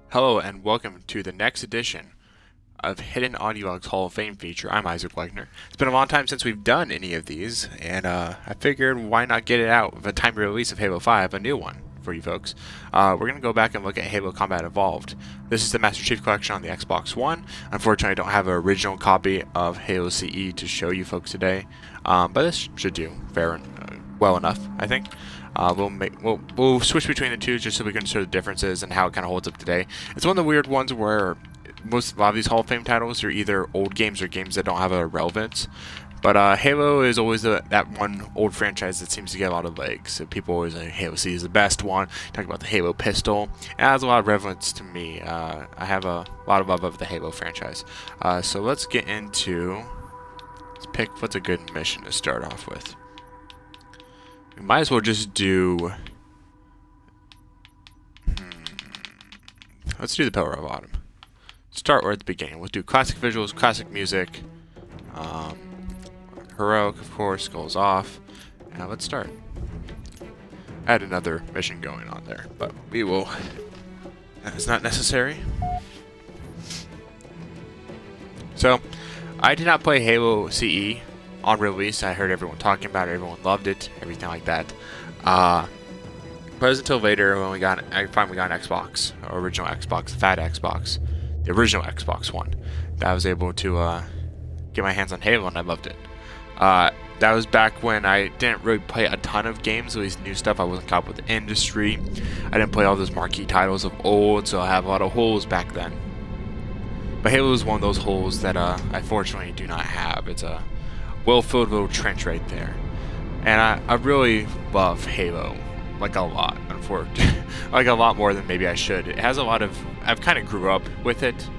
Hello and welcome to the next edition of Hidden Audiolog's Hall of Fame feature. I'm Isaac Wegner. It's been a long time since we've done any of these, and I figured why not get it out with a time release of Halo 5, a new one for you folks. We're going to go back and look at Halo Combat Evolved. This is the Master Chief Collection on the Xbox One. Unfortunately, I don't have an original copy of Halo CE to show you folks today, but this should do well enough, I think. We'll switch between the two just so we can show the differences and how it kind of holds up today. It's one of the weird ones where a lot of these Hall of Fame titles are either old games or games that don't have a relevance. But Halo is always that one old franchise that seems to get a lot of legs. So people always say Halo C is the best one. Talk about the Halo pistol. It has a lot of relevance to me. I have a lot of love of the Halo franchise. So let's get into. Let's pick what's a good mission to start off with. We might as well just do. Let's do the Pillar of Autumn. Start right at the beginning. We'll do classic visuals, classic music, heroic, of course, goes off. Now let's start. I had another mission going on there, but we will. That is not necessary. So, I did not play Halo CE on release. I heard everyone talking about it, everyone loved it, everything like that. But it was until later when I finally got an Xbox, original Xbox, the fat Xbox, the original Xbox One, that I was able to get my hands on Halo, and I loved it. That was back when I didn't really play a ton of games, at least new stuff. I wasn't caught up with the industry. I didn't play all those marquee titles of old, so I have a lot of holes back then. But Halo is one of those holes that I fortunately do not have. It's a well-filled little trench right there. And I really love Halo, like a lot, unfortunately. Like a lot more than maybe I should. It has a lot of... I've kind of grew up with it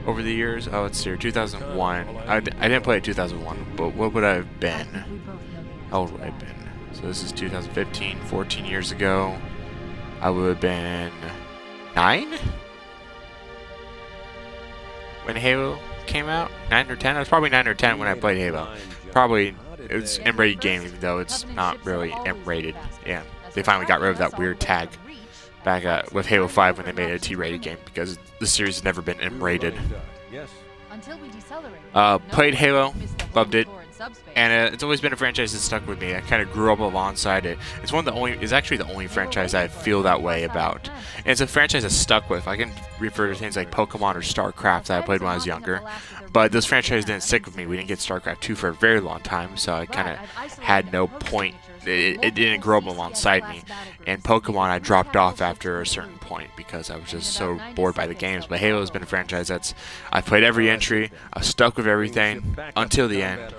over the years. Oh, let's see here. 2001. I didn't play it in 2001, but what would I have been? How old would I have been? So this is 2015, 14 years ago. I would have been 9? When Halo came out? 9 or 10? I was probably 9 or 10 when I played Halo. Probably, it's an M-rated game, even though it's not really M-rated. Yeah, they finally got rid of that weird tag back with Halo 5 when they made it a T-rated game, because the series has never been M-rated. Played Halo, loved it, and it's always been a franchise that stuck with me. I kind of grew up alongside it. It's actually the only franchise I feel that way about. And it's a franchise that stuck with. I can refer to things like Pokemon or StarCraft that I played when I was younger, but those franchises didn't stick with me. We didn't get StarCraft 2 for a very long time, so I kind of had no point. It didn't grow up alongside me. And Pokemon, I dropped off after a certain point because I was just so bored by the games. But Halo has been a franchise I've played every entry, I've stuck with everything until the end.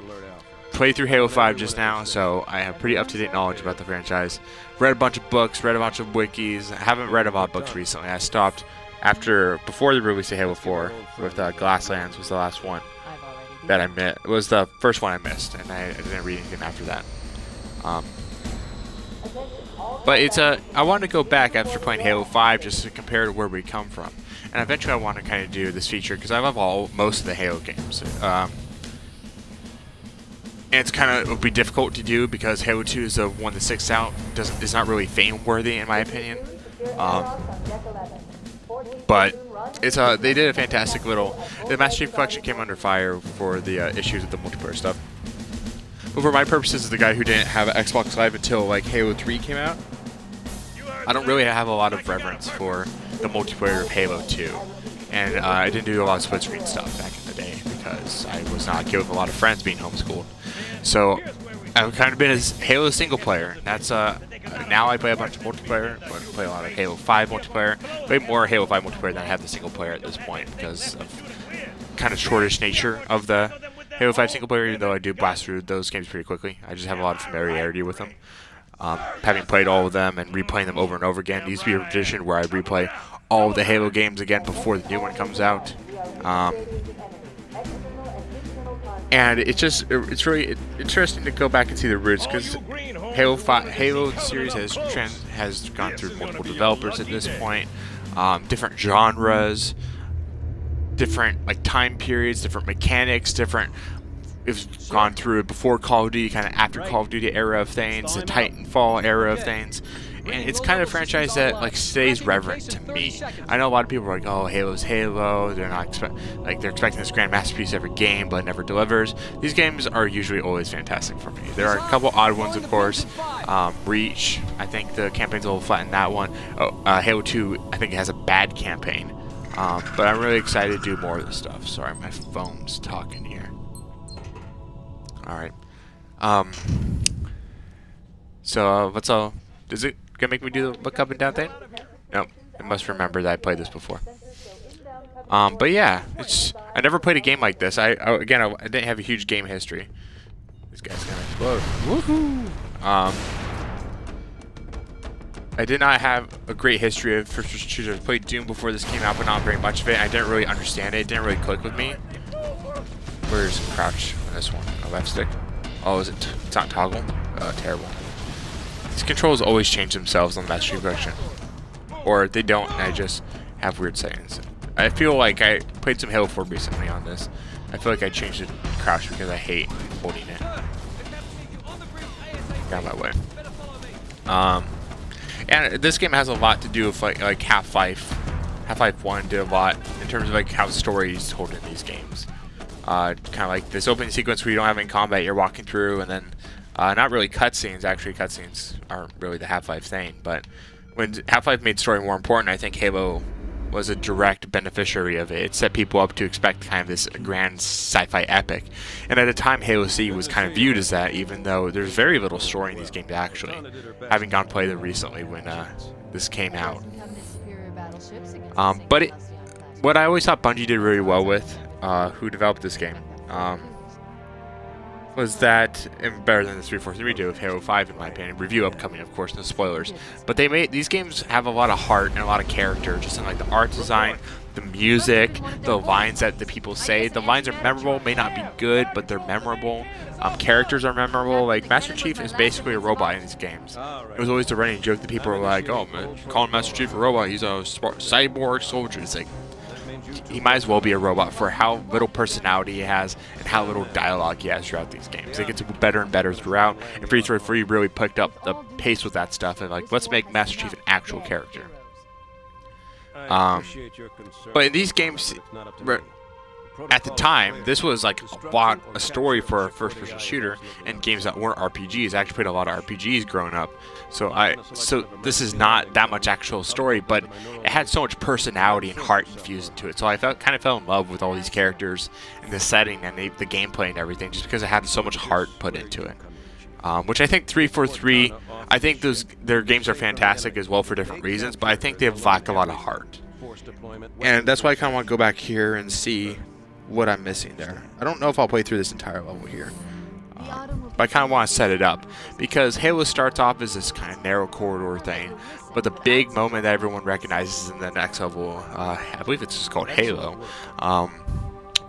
Played through Halo 5 just now, so I have pretty up-to-date knowledge about the franchise. Read a bunch of books, read a bunch of wikis. I haven't read a lot of books recently. I stopped before the release of Halo 4 with Glasslands was the last one that I missed. It was the first one I missed, and I didn't read anything after that. But I wanted to go back after playing Halo 5 just to compare to where we come from. And eventually I want to kind of do this feature because I love most of the Halo games. And it's kind of would be difficult to do because Halo 2 is the one that sticks out. Is not really fame-worthy in my opinion. But they did a fantastic little... The Master Chief Collection came under fire for the issues with the multiplayer stuff. But for my purposes, as the guy who didn't have an Xbox Live until like Halo 3 came out, I don't really have a lot of reverence for the multiplayer of Halo 2. And I didn't do a lot of split screen stuff back in the day because I was not good with a lot of friends being homeschooled. So I've kind of been a Halo single player. That's now I play a bunch of multiplayer. I play a lot of Halo 5 multiplayer. I play more Halo 5 multiplayer than I have the single player at this point because of kind of shortish nature of the Halo 5 single player, even though I do blast through those games pretty quickly. I just have a lot of familiarity with them. Having played all of them and replaying them over and over again. It used to be a tradition where I replay all of the Halo games again before the new one comes out. And it's really interesting to go back and see the roots because Halo series has gone through multiple developers at this point, different genres, different like time periods, different mechanics, different. It's gone through before Call of Duty, kind of after Call of Duty era of things, the Titanfall era of things. and it's kind of a franchise that like stays reverent to me. I know a lot of people are like, "Oh, Halo's Halo. They're not they're expecting this grand masterpiece every game, but it never delivers." These games are usually always fantastic for me. There are a couple odd ones, of course. Reach, I think the campaign's a little flat in that one. Halo 2, I think it has a bad campaign. But I'm really excited to do more of this stuff. Sorry, my phone's talking here. Alright. So, what's all... Is it gonna make me do the look up and down thing? Nope. I must remember that I played this before. But yeah, I never played a game like this. I didn't have a huge game history. This guy's gonna explode. Woohoo! I did not have a great history of first-person shooters. I played Doom before this came out, but not very much of it. I didn't really understand it. It didn't really click with me. Where's crouch on this one? A left stick? Oh, it's not toggle? Terrible. These controls always change themselves on the Master Chief Collection. Or they don't, and I just have weird settings. I feel like I played some Halo 4 recently on this. I feel like I changed the crouch because I hate holding it. Get out of my way. And this game has a lot to do with like Half-Life. Half-Life 1 did a lot in terms of like how the story is told in these games. Kind of like this opening sequence where you don't have any combat, you're walking through, and then not really cutscenes. Actually, cutscenes aren't really the Half-Life thing. But when Half-Life made story more important, I think Halo was a direct beneficiary of it. It set people up to expect kind of this grand sci-fi epic. And at the time, Halo C was kind of viewed as that, even though there's very little story in these games actually. Having gone play them recently when this came out. What I always thought Bungie did really well with, who developed this game, was that, and better than the 343 do with Halo 5 in my opinion. Review upcoming, of course, no spoilers. But these games have a lot of heart and a lot of character, just in like the art design, the music, the lines that the people say. The lines are memorable, may not be good, but they're memorable. Characters are memorable. Like Master Chief is basically a robot in these games. It was always the running joke that people were like, "Oh man, calling Master Chief a robot, he's a cyborg soldier." It's like, he might as well be a robot for how little personality he has and how little dialogue he has throughout these games. It gets better and better throughout, and 343 really picked up the pace with that stuff and like, let's make Master Chief an actual character. But in these games, at the time, this was like a story for a first-person shooter, and games that weren't RPGs. I actually played a lot of RPGs growing up, so this is not that much actual story, but it had so much personality and heart infused into it. So I kind of fell in love with all these characters and the setting and the gameplay and everything, just because it had so much heart put into it. Which I think 343, I think their games are fantastic as well for different reasons, but I think they lack a lot of heart. And that's why I kind of want to go back here and see what I'm missing there. I don't know if I'll play through this entire level here, but I kind of want to set it up, because Halo starts off as this kind of narrow corridor thing, but the big moment that everyone recognizes in the next level, I believe it's just called Halo,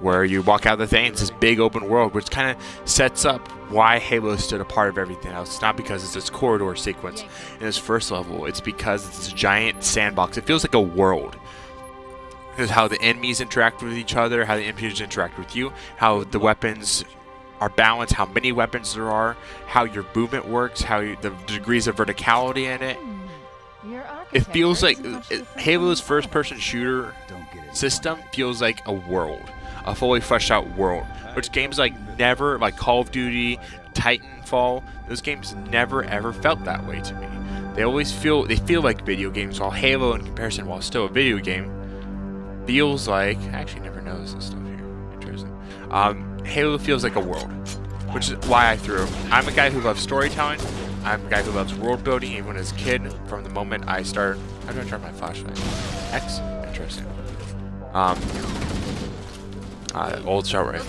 where you walk out of the thing, it's this big open world, which kind of sets up why Halo stood apart of everything else. It's not because it's this corridor sequence in this first level, it's because it's this giant sandbox. It feels like a world. Because how the enemies interact with each other, how the NPCs interact with you, how the weapons are balanced, how many weapons there are, how your movement works, how the degrees of verticality in it. It feels like Halo's first-person shooter system feels like a world, a fully fleshed out world, which games like Call of Duty, Titanfall, those games never ever felt that way to me. They always feel like video games, while Halo in comparison, while still a video game, feels like, I actually never noticed this stuff here. Interesting. Halo feels like a world, which is why I threw. I'm a guy who loves storytelling. I'm a guy who loves world building, even as a kid. From the moment I start, how do I turn my flashlight? X. Interesting. Old shot right.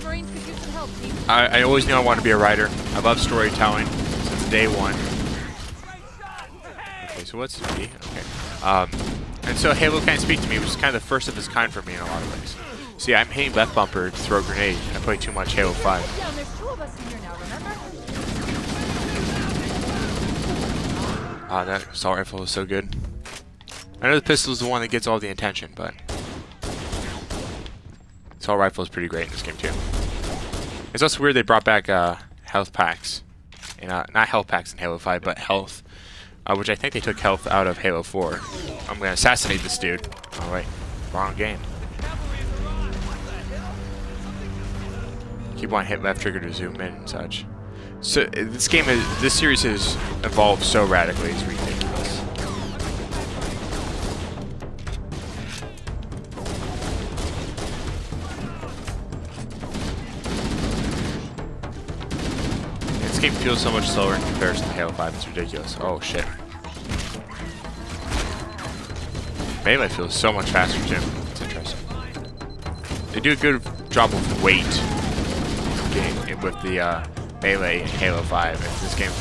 I always knew I wanted to be a writer. I love storytelling since day one. Okay, so what's B? Okay. And so Halo kind of speaks to me, which is kind of the first of its kind for me in a lot of ways. See, I'm hitting left bumper to throw a grenade, and I play too much Halo 5. That assault rifle is so good. I know the pistol is the one that gets all the attention, but assault rifle is pretty great in this game too. It's also weird they brought back health packs, not health packs in Halo 5, but health which I think they took health out of Halo 4. I'm gonna assassinate this dude. Oh wait, wrong game. Keep on hit left trigger to zoom in and such. So this series has evolved so radically, it's ridiculous. This game feels so much slower in comparison to Halo 5, it's ridiculous. Oh shit. Melee feels so much faster too. It's interesting. They do a good job of weight with the melee in Halo 5. And this game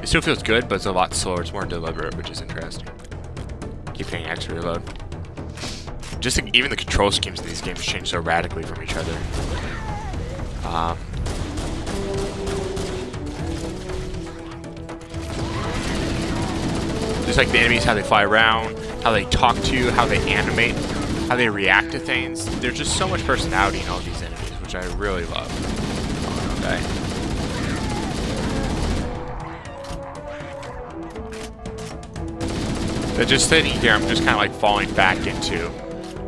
it still feels good, but it's a lot slower. It's more deliberate, which is interesting. Keep hitting X to reload. Even the control schemes in these games change so radically from each other. Just like the enemies, how they fly around, how they talk to you, how they animate, how they react to things. There's just so much personality in all these enemies, which I really love. Okay. But just sitting here, I'm just kind of like falling back into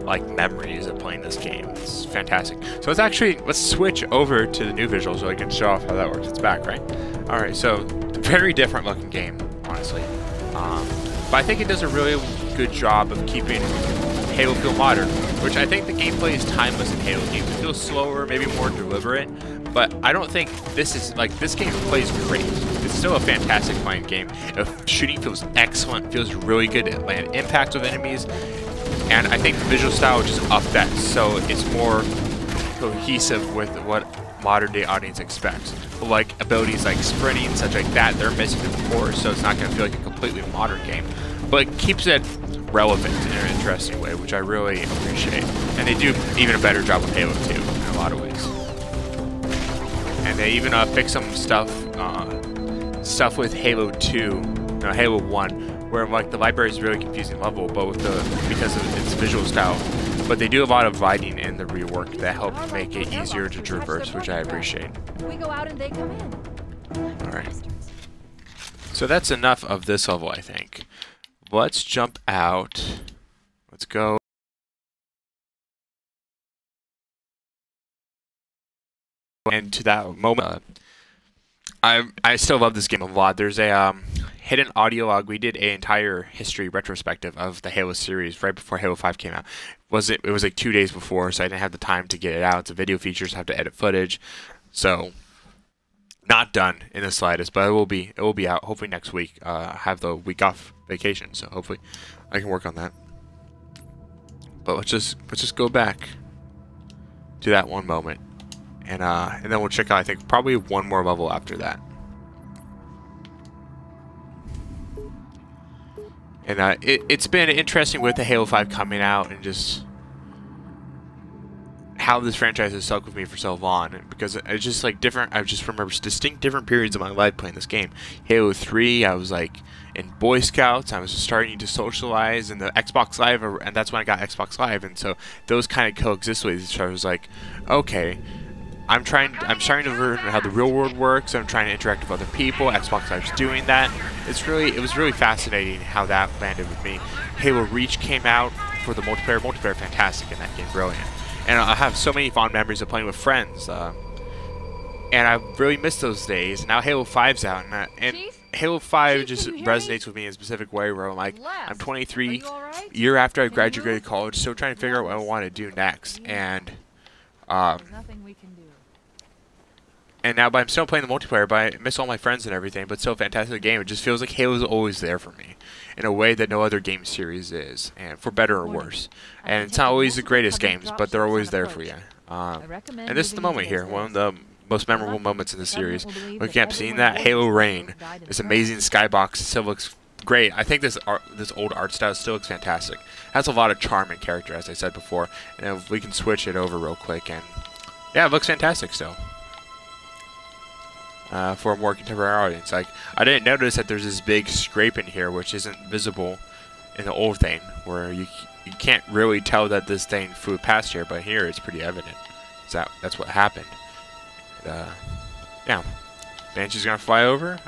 like memories of playing this game. It's fantastic. So let's switch over to the new visuals so I can show off how that works. It's back, right? All right. So very different looking game, honestly. But I think it does a really good job of keeping Halo feel modern, which I think the gameplay is timeless in Halo games. It feels slower, maybe more deliberate, but I don't think this game plays great. It's still a fantastic playing game. Shooting feels excellent, feels really good at land impact with enemies, and I think the visual style just upped that, so it's more cohesive with what modern day audience expects. Like abilities like sprinting, such like that, they're missing of course, so it's not going to feel like a completely modern game, but it keeps it relevant in an interesting way, which I really appreciate. And they do even a better job with Halo 2 in a lot of ways. And they even fix some stuff with Halo 2, no, Halo 1, where like the library is a really confusing level, but because of its visual style. But they do a lot of lighting in the rework that help make it easier to traverse, which I appreciate. We go out and they come in. Alright. So that's enough of this level, I think. Let's jump out. Let's go. And to that moment, I still love this game a lot. There's a hidden audio log. We did an entire history retrospective of the Halo series right before Halo 5 came out. It was like 2 days before, so I didn't have the time to get it out. It's a video feature, so I have to edit footage. So not done in the slightest, but it will be out hopefully next week. I have the week off vacation, so hopefully I can work on that. But let's just go back to that one moment, and then we'll check out, I think, probably one more level after that. And it's been interesting with the Halo 5 coming out and just how this franchise has stuck with me for so long, because it's just like different. I just remember distinct different periods of my life playing this game. Halo 3, I was like in Boy Scouts. I was starting to socialize in the Xbox Live, and that's when I got Xbox Live, and so those kind of coexist with each other. I was like, okay, I'm starting to learn how the real world works. I'm trying to interact with other people. Xbox Live's doing that. It was really fascinating how that landed with me. Halo Reach came out for the multiplayer. Multiplayer, fantastic in that game, brilliant. And I have so many fond memories of playing with friends. And I really miss those days. Now Halo 5's out, and Halo 5 just resonates with me in a specific way where I'm like, I'm 23, year after I graduated college, still trying to figure out what I want to do next. And and now, but I'm still playing the multiplayer, but I miss all my friends and everything, but still a fantastic game. It just feels like Halo's always there for me in a way that no other game series is, and for better or worse. And it's not always the greatest games, but they're always there for you. And this is the moment here, one of the most memorable moments in the series. Looking up, seeing that Halo Rain, this amazing skybox, still looks great. I think this old art style still looks fantastic. It has a lot of charm and character, as I said before. And if we can switch it over real quick, and yeah, it looks fantastic still. For a more contemporary audience. Like, I didn't notice that there's this big scrape in here, which isn't visible in the old thing, where you can't really tell that this thing flew past here, but here it's pretty evident. So that's what happened. Yeah, Banshee's gonna fly over.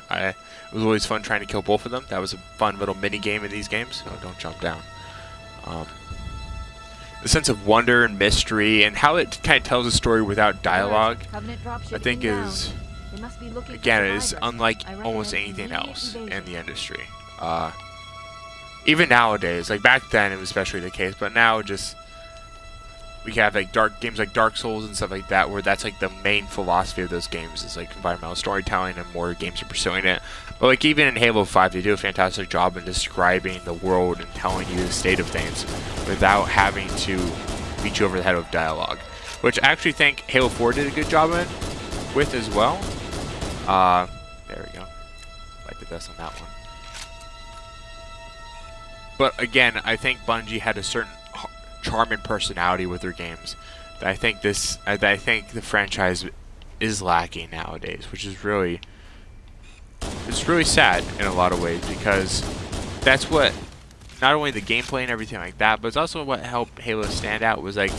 It was always fun trying to kill both of them. That was a fun little mini game in these games. So don't jump down. The sense of wonder and mystery and how it kind of tells a story without dialogue, I think is, again, is unlike almost anything else in the industry. Even nowadays, like back then it was especially the case, but now just we have like games like Dark Souls and stuff like that, where that's like the main philosophy of those games is like environmental storytelling, and more games are pursuing it. But like even in Halo 5, they do a fantastic job in describing the world and telling you the state of things without having to beat you over the head with dialogue, which I actually think Halo 4 did a good job with as well. There we go. Like the best on that one. But again, I think Bungie had a certain charm and personality with their games that I think the franchise is lacking nowadays, which is really sad in a lot of ways, because that's what not only the gameplay and everything like that, but it's also what helped Halo stand out, was like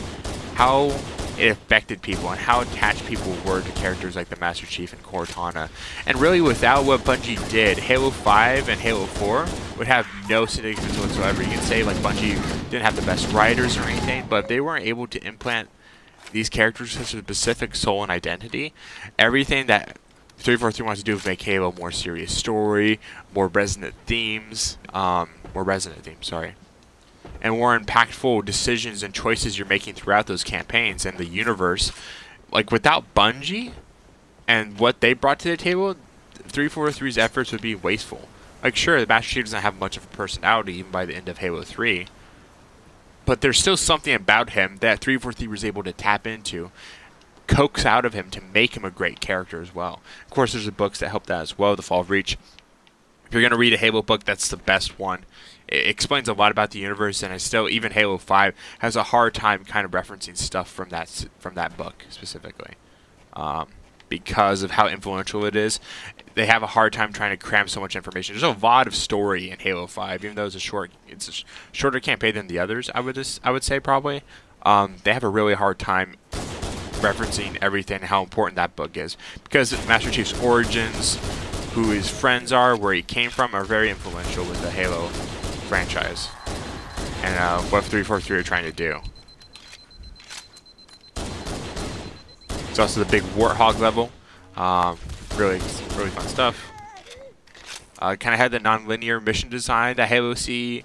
how it affected people and how attached people were to characters like the Master Chief and Cortana. And really, without what Bungie did, Halo 5 and Halo 4 would have no significance whatsoever. You can say like Bungie didn't have the best writers or anything, but if they weren't able to implant these characters such a specific soul and identity, everything that 343 wants to do is make Halo more serious story, more resonant themes, and more impactful decisions and choices you're making throughout those campaigns and the universe. Like without Bungie and what they brought to the table, 343's efforts would be wasteful. Like sure, the Master Chief doesn't have much of a personality even by the end of Halo 3, but there's still something about him that 343 was able to tap into, coax out of him to make him a great character as well. Of course, there's the books that help that as well, The Fall of Reach. If you're going to read a Halo book, that's the best one. It explains a lot about the universe, and even Halo 5 has a hard time kind of referencing stuff from that book specifically. Because of how influential it is, they have a hard time trying to cram so much information. There's a lot of story in Halo 5, even though it's a shorter campaign than the others, I would say probably. They have a really hard time referencing everything and how important that book is, because Master Chief's origins, who his friends are, where he came from, are very influential with the Halo franchise and what 343 are trying to do. It's also the big Warthog level. Really fun stuff. Kind of had the non-linear mission design that Halo C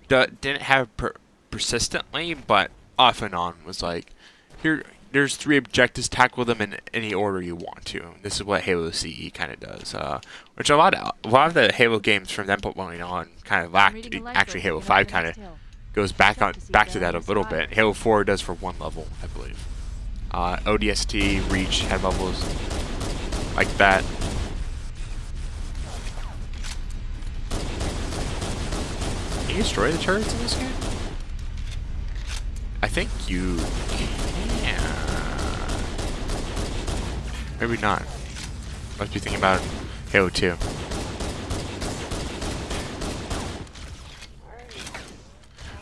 didn't have persistently, but off and on was like, there's 3 objectives, tackle them in any order you want to. This is what Halo CE kind of does, which a lot of the Halo games from that point on kind of lacked. Actually, Halo 5 kind of goes back to that a little bit. Halo 4 does for 1 level, I believe. ODST, Reach had levels like that. Can you destroy the turrets in this game? I think you can. Maybe not. Must be thinking about Halo 2.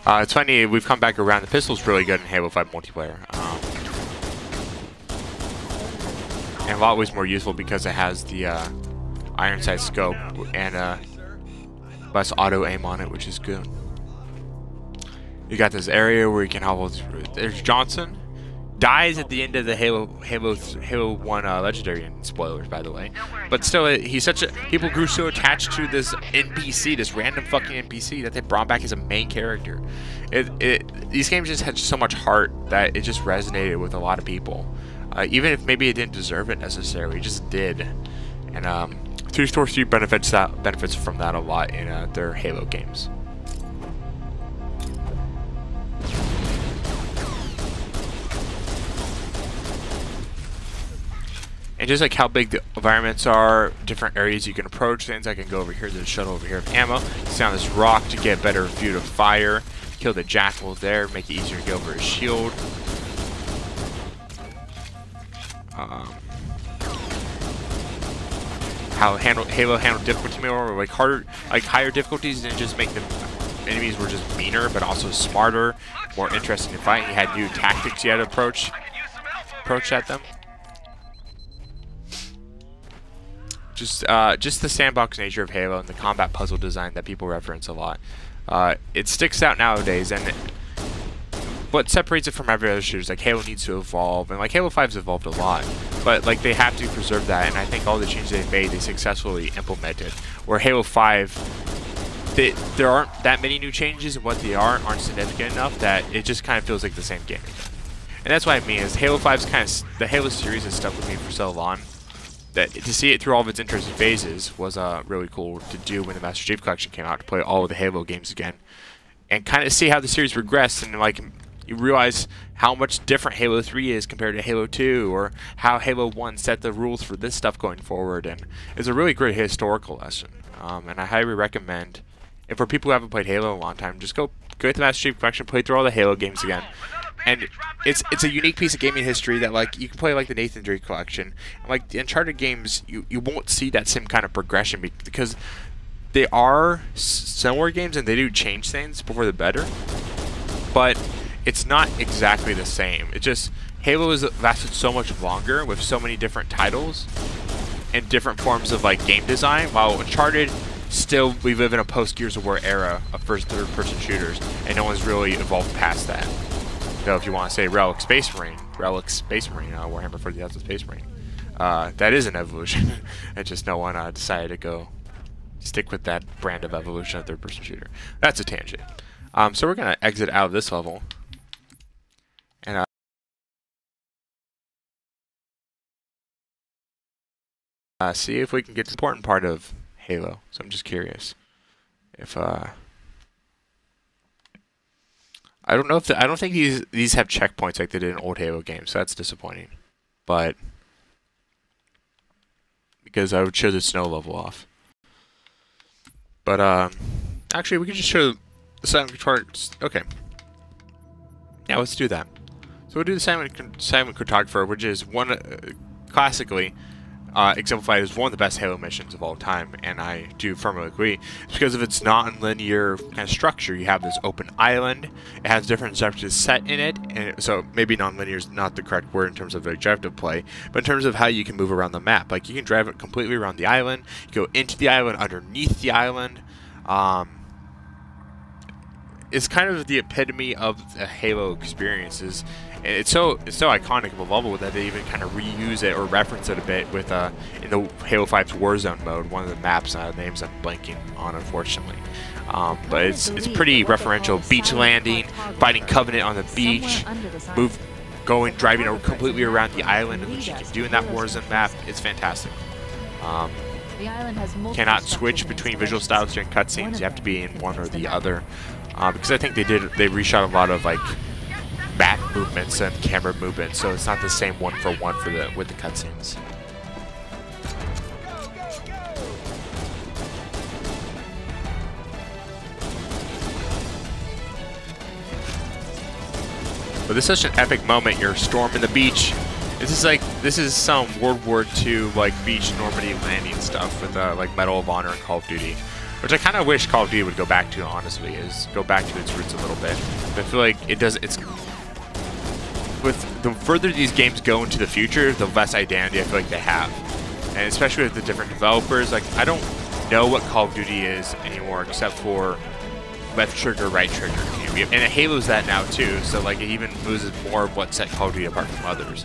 It's funny, we've come back around. The pistol's really good in Halo 5 multiplayer. And a lot ways more useful because it has the iron sight scope and less auto aim on it, which is good. You got this area where you can have. There's Johnson. Dies at the end of the Halo 1 Legendary, and spoilers by the way, but still he's people grew so attached to this NPC, this random fucking NPC, that they brought back as a main character. These games just had so much heart that it just resonated with a lot of people, even if maybe it didn't deserve it necessarily, it just did. And 343 benefits from that a lot in their Halo games. And just like how big the environments are, different areas you can approach things. I can go over here to the shuttle over here with ammo. Sit on this rock to get better view of fire. Kill the jackal there, make it easier to get over his shield. How Halo handled difficulty more, like higher difficulties didn't just make the enemies were just meaner, but also smarter, more interesting to fight. You had new tactics you had to approach at them. just the sandbox nature of Halo and the combat puzzle design that people reference a lot. It sticks out nowadays, and what separates it from every other shooters, like Halo needs to evolve, and like Halo 5's evolved a lot, but like they have to preserve that, and I think all the changes they made, they successfully implemented. Where Halo 5, there aren't that many new changes, and what they aren't significant enough that it just kind of feels like the same game again. And that's what I mean, is Halo 5's kind of, the Halo series has stuck with me for so long, that to see it through all of its interesting phases was really cool to do when the Master Chief Collection came out, to play all of the Halo games again, and kind of see how the series progressed, and like, you realize how much different Halo 3 is compared to Halo 2, or how Halo 1 set the rules for this stuff going forward, and it's a really great historical lesson. And I highly recommend, and for people who haven't played Halo in a long time, just go get the Master Chief Collection, play through all the Halo games again. And it's a unique piece of gaming history that, like, you can play like the Nathan Drake Collection, and like the Uncharted games, you won't see that same kind of progression because they are similar games and they do change things for the better, but it's not exactly the same. It just, Halo has lasted so much longer with so many different titles and different forms of like game design, while Uncharted, still, we live in a post-Gears of War era of first third-person shooters, and no one's really evolved past that. So if you want to say Relic Space Marine, Warhammer 40,000 Space Marine, that is an evolution. It's just no one decided to go stick with that brand of evolution of third-person shooter. That's a tangent. So we're going to exit out of this level. And see if we can get to the important part of Halo. So I'm just curious if I don't know if I don't think these have checkpoints like they did in old Halo games. So that's disappointing. But because I would show the snow level off. But actually we can just show the silent cartographer. Okay. Yeah, let's do that. So we'll do the silent cartographer, which is one classically exemplified as one of the best Halo missions of all time, and I do firmly agree. It's because of its non-linear kind of structure. You have this open island. It has different objectives set in it, and so maybe non-linear is not the correct word in terms of objective play, but in terms of how you can move around the map. Like, you can drive it completely around the island, you go into the island, underneath the island. It's kind of the epitome of the Halo experiences. And it's so iconic of a level that they even kind of reuse it or reference it a bit with in the Halo 5's Warzone mode, one of the maps names I'm blanking on, unfortunately. But it's pretty referential. Beach landing, fighting Covenant on the beach, driving completely around the island, which you can do in that Warzone map. It's fantastic. Cannot switch between visual styles during cutscenes. You have to be in one or the other. Because I think they reshot a lot of like map movements and camera movements, so it's not the same one for one with the cutscenes. But this is such an epic moment. You're storming the beach. This is some World War II like beach Normandy landing stuff with like Medal of Honor and Call of Duty. Which I kind of wish Call of Duty would go back to, honestly, is go back to its roots a little bit. But I feel like with the further these games go into the future, the less identity I feel like they have. And especially with the different developers, like, I don't know what Call of Duty is anymore except for left trigger, right trigger. And Halo's that now too, so like it even loses more of what set Call of Duty apart from others.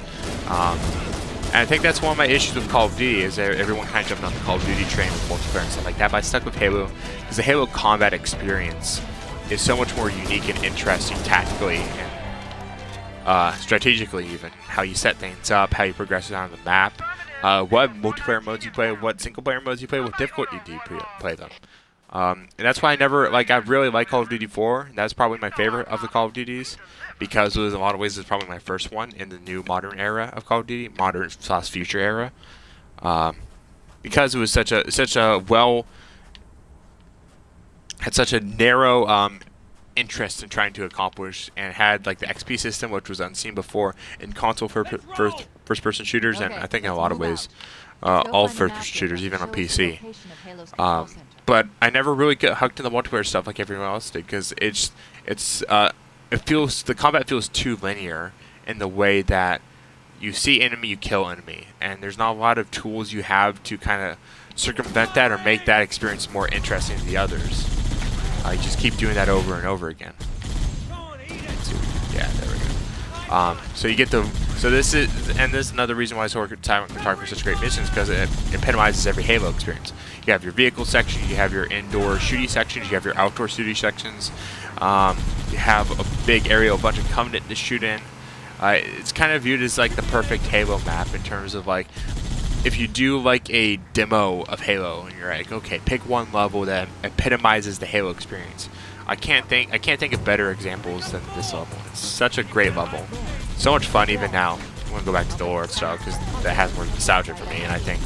And I think that's one of my issues with Call of Duty, is that everyone kind of jumped on the Call of Duty train with multiplayer and stuff like that, but I stuck with Halo because the Halo combat experience is so much more unique and interesting tactically and strategically even. How you set things up, how you progress around the map, what multiplayer modes you play, what single player modes you play, what difficulty do you play them. And that's why I really like Call of Duty 4. That's probably my favorite of the Call of Duties, because it was, in a lot of ways, it's probably my first one in the new modern era of Call of Duty, modern/future era. Because it was had such a narrow interest in trying to accomplish, and had like the XP system, which was unseen before in console first-person shooters, and I think in a lot of ways, all first-person shooters, even on PC. But I never really get hooked in the multiplayer stuff like everyone else did, because the combat feels too linear in the way that you see enemy, you kill enemy, and there's not a lot of tools you have to kind of circumvent that or make that experience more interesting to the others. You just keep doing that over and over again. Yeah, there we go. So you get the, so this is another reason why Silent Photography is such great missions, because it epitomizes every Halo experience. You have your vehicle section, you have your indoor shooty sections, you have your outdoor shooty sections. You have a big area, a bunch of Covenant to shoot in. It's kind of viewed as like the perfect Halo map in terms of like, if you do like a demo of Halo and you're like, okay, pick one level that epitomizes the Halo experience. I can't think of better examples than this level. It's such a great level, so much fun even now. I'm gonna go back to the old art style because that has more nostalgia for me, and I think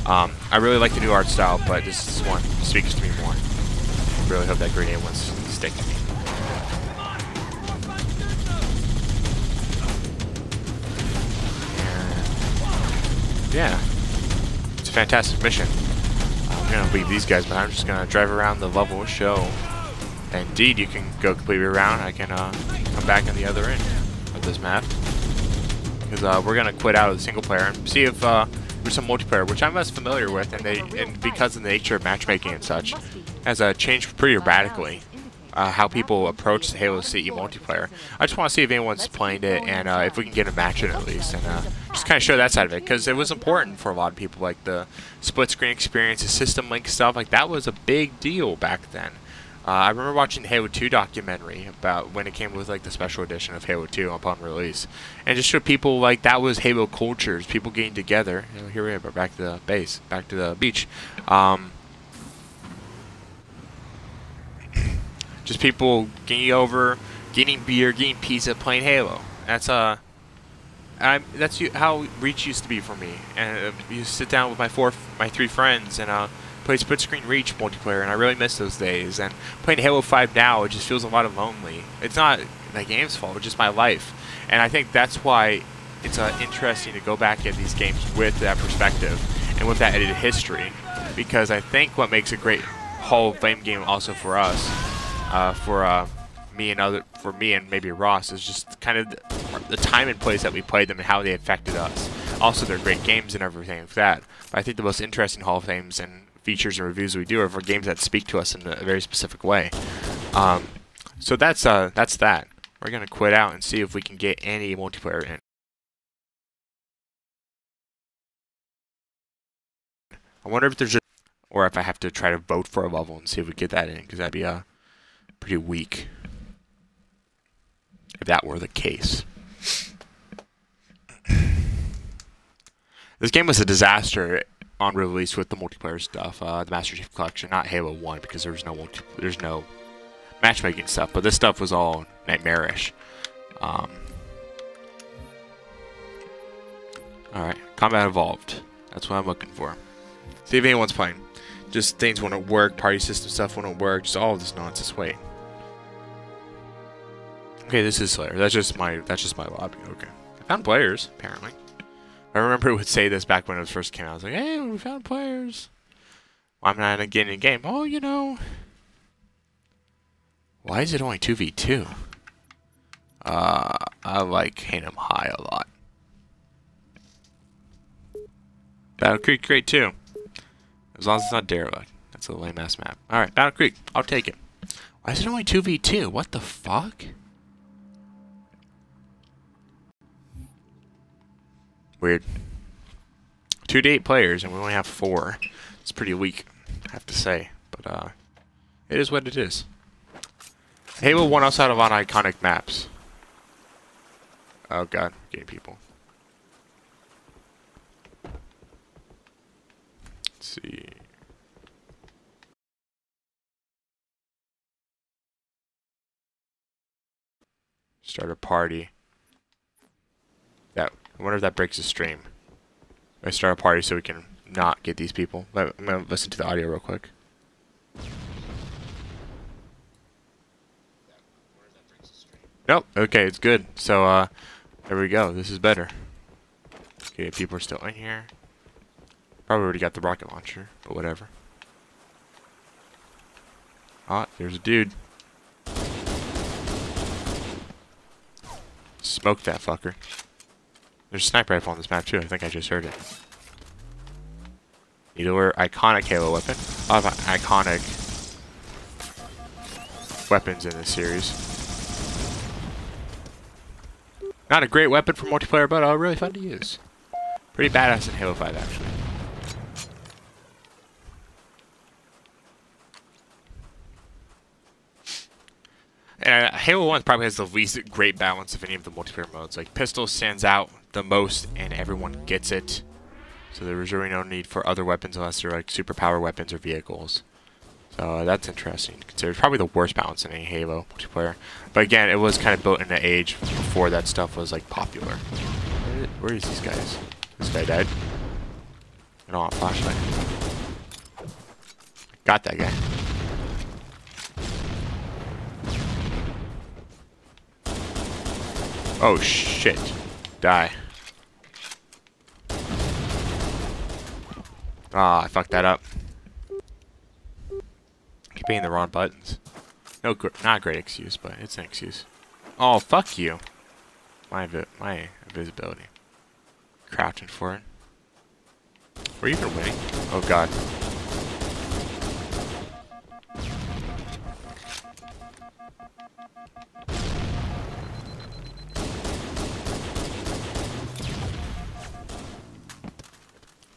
I really like the new art style, but this one speaks to me more. I really hope that grenade ones stick to me. And yeah, it's a fantastic mission. I'm gonna leave these guys, but I'm just gonna drive around the level show. Indeed, you can go completely around. I can come back on the other end of this map, because we're gonna quit out of the single player and see if there's some multiplayer, which I'm less familiar with, and because of the nature of matchmaking and such, has changed pretty radically how people approach the Halo CE multiplayer. I just want to see if anyone's playing it, and if we can get a match in at least, and just kind of show that side of it, because it was important for a lot of people, like the split screen experience, the system link stuff, like that was a big deal back then. I remember watching the Halo 2 documentary about when it came with like the special edition of Halo 2 upon release, and just showed people like that was Halo cultures, people getting together. You know, here we are, back to the base, back to the beach. Just people getting over, getting beer, getting pizza, playing Halo. That's how Reach used to be for me. And you sit down with my three friends and play split screen Reach multiplayer, and I really miss those days. And playing Halo 5 now, it just feels a lot of lonely. It's not the game's fault, it's just my life. And I think that's why it's interesting to go back at these games with that perspective and with that edited history, because I think what makes a great Hall of Fame game also for us, for me and maybe Ross, is just kind of the time and place that we played them and how they affected us. Also, they're great games and everything like that. But I think the most interesting Hall of Fames and features and reviews we do are for games that speak to us in a very specific way. So that's that. We're gonna quit out and see if we can get any multiplayer in. I wonder if there's or if I have to try to vote for a level and see if we get that in, because that'd be pretty weak if that were the case. This game was a disaster on release with the multiplayer stuff, the Master Chief Collection, not Halo 1, because there's no matchmaking stuff, but this stuff was all nightmarish. Alright, Combat Evolved. That's what I'm looking for. See if anyone's playing. Just things wouldn't work, party system stuff wouldn't work, just all of this nonsense. Wait. Okay, this is Slayer. That's just my lobby. Okay. I found players, apparently. I remember it would say this back when it first came out. I was like, hey, we found players. Why am I not getting in game? Oh, you know. Why is it only 2v2? I like Hanem High a lot. Battle Creek, great too. As long as it's not Derelict. That's a lame ass map. Alright, Battle Creek, I'll take it. Why is it only 2v2? What the fuck? Weird. 2 to 8 players, and we only have 4. It's pretty weak, I have to say. But, it is what it is. Halo 1 also had a lot of iconic maps. Oh god, getting people. Let's see. Start a party. I wonder if that breaks the stream. I start a party so we can not get these people. I'm gonna listen to the audio real quick. Nope. Okay, it's good. So there we go. This is better. Okay, people are still in here. Probably already got the rocket launcher, but whatever. Ah, there's a dude. Smoke that fucker. There's a sniper rifle on this map too. I think I just heard it. Needler, iconic Halo weapon. A lot of iconic weapons in this series. Not a great weapon for multiplayer, but really fun to use. Pretty badass in Halo 5, actually. And Halo 1 probably has the least great balance of any of the multiplayer modes. Like, pistol stands out the most, and everyone gets it. So there's really no need for other weapons unless they're like superpower weapons or vehicles. So that's interesting to consider. It's probably the worst balance in any Halo multiplayer. But again, it was kind of built in an age before that stuff was like popular. Where is these guys? This guy died. I don't want a flashlight. Got that guy. Oh shit. Die. Ah, I fucked that up. Keep hitting the wrong buttons. No, not a great excuse, but it's an excuse. Oh, fuck you. My visibility. Crouching for it. We're even winning. Oh god.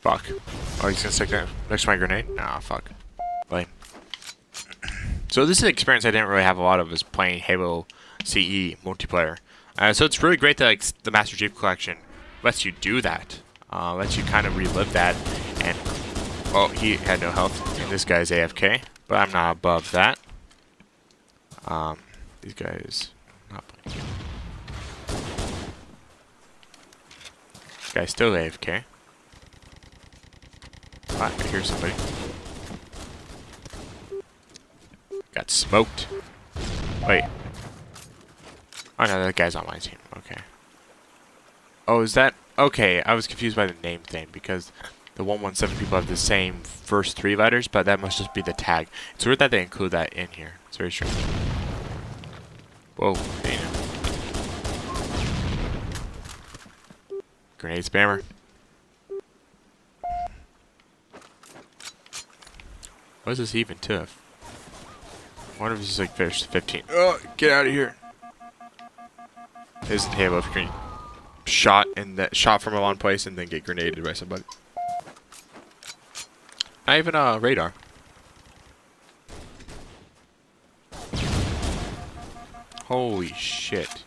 Fuck. Oh, he's gonna stick that next to my grenade? Nah, fuck. Lame. So this is an experience I didn't really have a lot of, is playing Halo CE multiplayer. So it's really great that like, the Master Chief Collection lets you do that. Lets you kind of relive that. And, oh, he had no health. And this guy's AFK. But I'm not above that. These guys... not playing. This guy's still AFK. I hear somebody. Got smoked. Wait. Oh no, that guy's on my team. Okay. Oh, is that... Okay, I was confused by the name thing because the 117 people have the same first 3 letters, but that must just be the tag. It's weird that they include that in here. It's very strange. Whoa. Hey, no. Grenade spammer. What is this even to? I wonder if this is like fish 15. Oh, get out of here. This is Halo if you shot from a long place and then get grenaded by somebody. Not even a radar. Holy shit.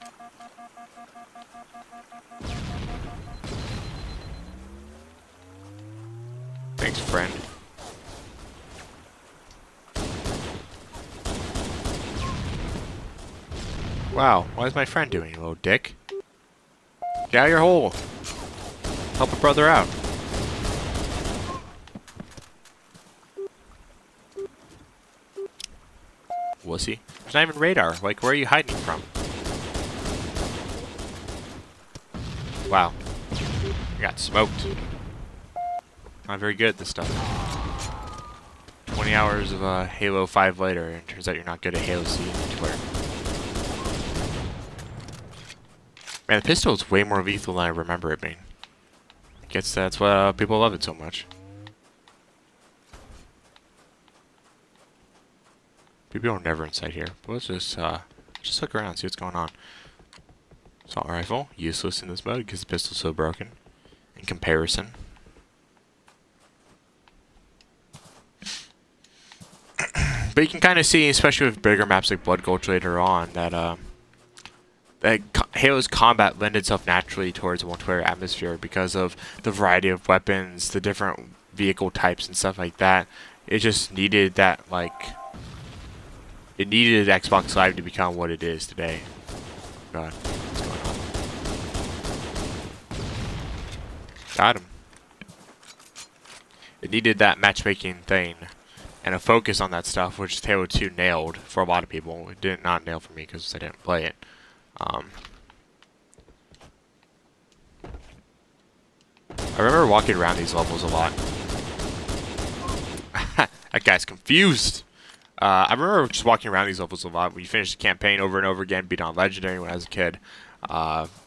Thanks, friend. Wow, what is my friend doing, you little dick? Get out of your hole! Help a brother out. Wussy. There's not even radar. Like, where are you hiding from? Wow. I got smoked. Not very good at this stuff. 20 hours of Halo 5 later, and it turns out you're not good at Halo C multiplayer. Man, the pistol is way more lethal than I remember it being. I guess that's why people love it so much. People are never inside here. But let's just look around, see what's going on. Assault rifle, useless in this mode because the pistol's so broken. In comparison. But you can kind of see, especially with bigger maps like Blood Gulch later on, that Halo's combat lent itself naturally towards a multiplayer atmosphere because of the variety of weapons, the different vehicle types and stuff like that. It just needed that, like... It needed Xbox Live to become what it is today. God, what's going on? Got him. It needed that matchmaking thing and a focus on that stuff, which Halo 2 nailed for a lot of people. It did not nail for me because I didn't play it. I remember walking around these levels a lot. That guy's confused. I remember just walking around these levels a lot. We finished the campaign over and over again, beat on Legendary when I was a kid.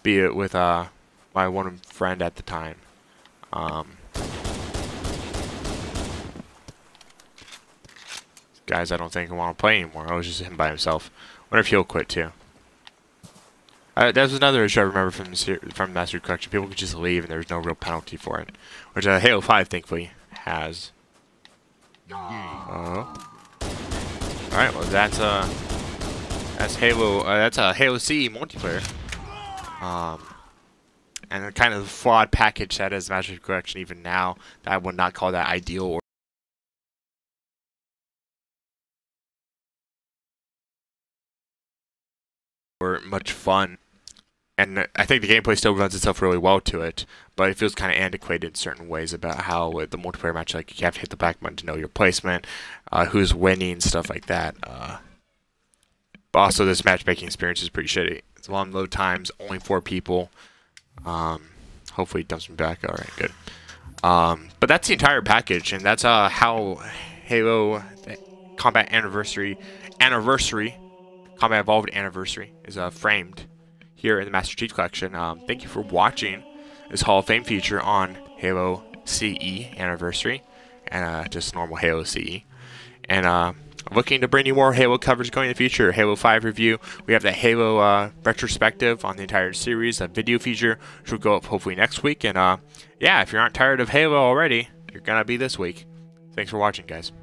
Be it with my one friend at the time. Guys, I don't think I want to play anymore. I was just him by himself. Wonder if he'll quit too. That was another issue I remember from Master Collection. People could just leave and there was no real penalty for it, which Halo 5 thankfully has. All right, well that's Halo. That's a Halo CE multiplayer. And a kind of flawed package that is Master Collection even now. I would not call that ideal or much fun. And I think the gameplay still runs itself really well to it, but it feels kind of antiquated in certain ways about how with the multiplayer match, like you have to hit the back button to know your placement, who's winning, stuff like that. But also this matchmaking experience is pretty shitty. It's long load times, only 4 people. Hopefully it dumps me back. All right, good. But that's the entire package, and that's how Halo Combat Combat Evolved Anniversary is framed here in the Master Chief Collection. Thank you for watching this Hall of Fame feature on Halo CE Anniversary and just normal Halo CE. And I'm looking to bring you more Halo coverage going in the future. Halo 5 review. We have the Halo retrospective on the entire series, a video feature, which will go up hopefully next week. And yeah, if you aren't tired of Halo already, you're going to be this week. Thanks for watching, guys.